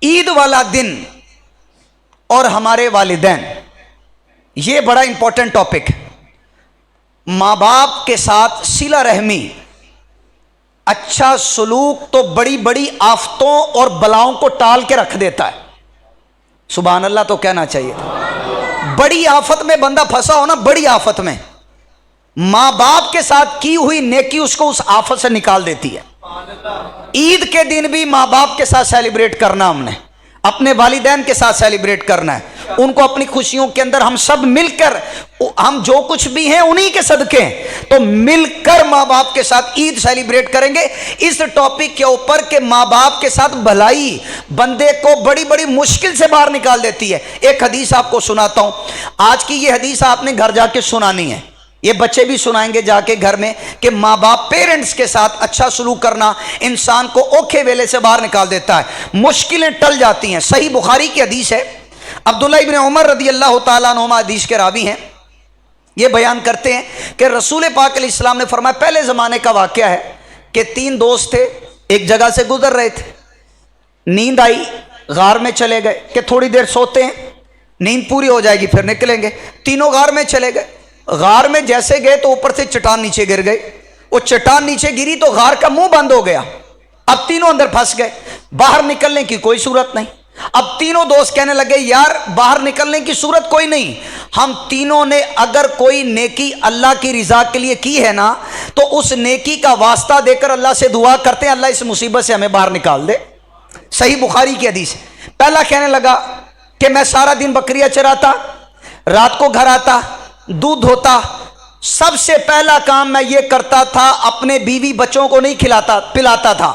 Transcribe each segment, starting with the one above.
ईद वाला दिन और हमारे वालिदैन, ये बड़ा इंपॉर्टेंट टॉपिक है। माँ बाप के साथ सिला रहमी, अच्छा सलूक तो बड़ी बड़ी आफतों और बलाओं को टाल के रख देता है। सुभान अल्लाह तो कहना चाहिए। बड़ी आफत में बंदा फंसा हो ना, बड़ी आफत में, माँ बाप के साथ की हुई नेकी उसको उस आफत से निकाल देती है। ईद के दिन भी माँ बाप के साथ सेलिब्रेट करना, हमने अपने वालिदैन के साथ सेलिब्रेट करना है। उनको अपनी खुशियों के अंदर हम सब मिलकर, हम जो कुछ भी हैं उन्हीं के सदके हैं, तो मिलकर माँ बाप के साथ ईद सेलिब्रेट करेंगे। इस टॉपिक के ऊपर के माँ बाप के साथ भलाई बंदे को बड़ी बड़ी मुश्किल से बाहर निकाल देती है। एक हदीस आपको सुनाता हूं। आज की ये हदीस आपने घर जाके सुनानी है, ये बच्चे भी सुनाएंगे जाके घर में, कि माँ बाप पेरेंट्स के साथ अच्छा सलूक करना इंसान को औखे वेले से बाहर निकाल देता है, मुश्किलें टल जाती हैं। सही बुखारी की हदीस है। अब्दुल्लाह इब्न उमर रदी अल्लाह तआला अन्हुमा हदीस के रावी हैं। ये बयान करते हैं कि रसूल पाक अलैहिस्सलाम ने फरमाया, पहले ज़माने का वाक़या है कि 3 दोस्त थे, एक जगह से गुजर रहे थे, नींद आई, गार में चले गए कि थोड़ी देर सोते हैं, नींद पूरी हो जाएगी फिर निकलेंगे। तीनों गार में चले गए। गार में जैसे गए तो ऊपर से चट्टान नीचे गिर गई। वो चट्टान नीचे गिरी तो गार का मुंह बंद हो गया। अब तीनों अंदर फंस गए, बाहर निकलने की कोई सूरत नहीं। अब तीनों दोस्त कहने लगे, यार बाहर निकलने की सूरत कोई नहीं, हम तीनों ने अगर कोई नेकी अल्लाह की रिजा के लिए की है ना, तो उस नेकी का वास्ता देकर अल्लाह से दुआ करते हैं, अल्लाह इस मुसीबत से हमें बाहर निकाल दे। सही बुखारी की हदीस। पहला कहने लगा कि मैं सारा दिन बकरियां चराता, रात को घर आता, दूध होता, सबसे पहला काम मैं ये करता था, अपने बीवी बच्चों को नहीं खिलाता पिलाता था,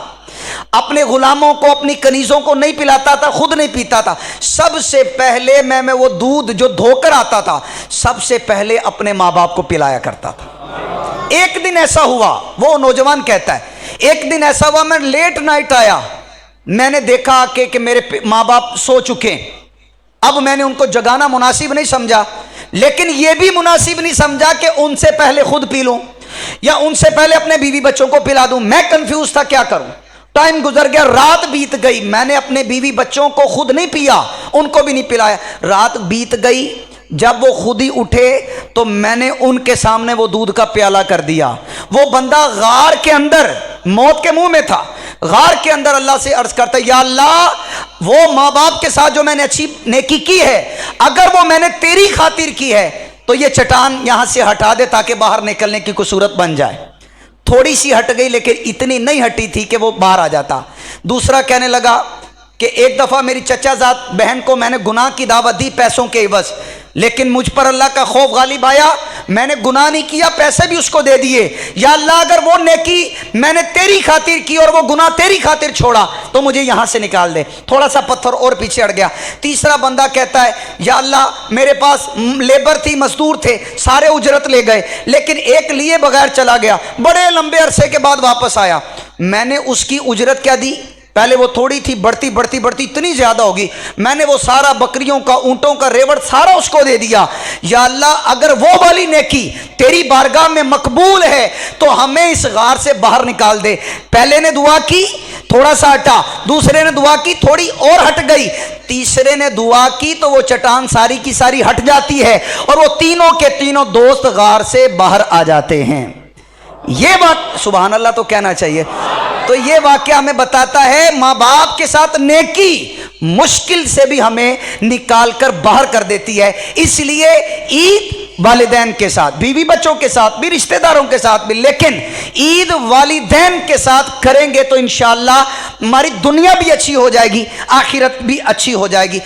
अपने गुलामों को, अपनी कनीजों को नहीं पिलाता था, खुद नहीं पीता था। सबसे पहले मैं वो दूध जो धोकर आता था, सबसे पहले अपने माँ बाप को पिलाया करता था। एक दिन ऐसा हुआ, वो नौजवान कहता है, एक दिन ऐसा हुआ मैं लेट नाइट आया, मैंने देखा कि मेरे माँ बाप सो चुके। अब मैंने उनको जगाना मुनासिब नहीं समझा, लेकिन यह भी मुनासिब नहीं समझा कि उनसे पहले खुद पी लूं या उनसे पहले अपने बीवी बच्चों को पिला दूं। मैं कंफ्यूज था क्या करूं। टाइम गुजर गया, रात बीत गई, मैंने अपने बीवी बच्चों को खुद नहीं पिया, उनको भी नहीं पिलाया। रात बीत गई, जब वो खुद ही उठे तो मैंने उनके सामने वो दूध का प्याला कर दिया। वो बंदा गार के अंदर मौत के मुंह में था, गार के अंदर अल्लाह से अर्ज करता, या अल्लाह वो माँ बाप के साथ जो मैंने अच्छी नेकी की है, अगर वो मैंने तेरी खातिर की है तो ये चट्टान यहां से हटा दे ताकि बाहर निकलने की कोई सूरत बन जाए। थोड़ी सी हट गई, लेकिन इतनी नहीं हटी थी कि वो बाहर आ जाता। दूसरा कहने लगा कि एक दफ़ा मेरी चचाजाद बहन को मैंने गुनाह की दावत दी पैसों के एवज, लेकिन मुझ पर अल्लाह का खौफ गालिब आया, मैंने गुनाह नहीं किया, पैसे भी उसको दे दिए। या अल्लाह अगर वो नेकी मैंने तेरी खातिर की और वो गुनाह तेरी खातिर छोड़ा तो मुझे यहाँ से निकाल दे। थोड़ा सा पत्थर और पीछे हट गया। तीसरा बंदा कहता है, या अल्लाह मेरे पास लेबर थी, मजदूर थे, सारे उजरत ले गए, लेकिन एक लिए बगैर चला गया, बड़े लंबे अरसे के बाद वापस आया, मैंने उसकी उजरत क्या दी, पहले वो थोड़ी थी, बढ़ती बढ़ती बढ़ती इतनी ज्यादा होगी, मैंने वो सारा बकरियों का, ऊंटों का रेवड़ सारा उसको दे दिया। या अल्लाह अगर वो वाली नेकी तेरी बारगाह में मकबूल है तो हमें इस गार से बाहर निकाल दे। पहले ने दुआ की, थोड़ा सा हटा, दूसरे ने दुआ की, थोड़ी और हट गई, तीसरे ने दुआ की तो वो चट्टान सारी की सारी हट जाती है और वो तीनों के तीनों दोस्त गार से बाहर आ जाते हैं। ये बात सुभान अल्लाह तो कहना चाहिए। तो ये वाकया हमें बताता है माँ बाप के साथ नेकी मुश्किल से भी हमें निकाल कर बाहर कर देती है। इसलिए ईद वालिदैन के साथ, बीवी बच्चों के साथ भी, रिश्तेदारों के साथ भी, लेकिन ईद वालिदैन के साथ करेंगे तो इंशाअल्लाह हमारी दुनिया भी अच्छी हो जाएगी, आखिरत भी अच्छी हो जाएगी।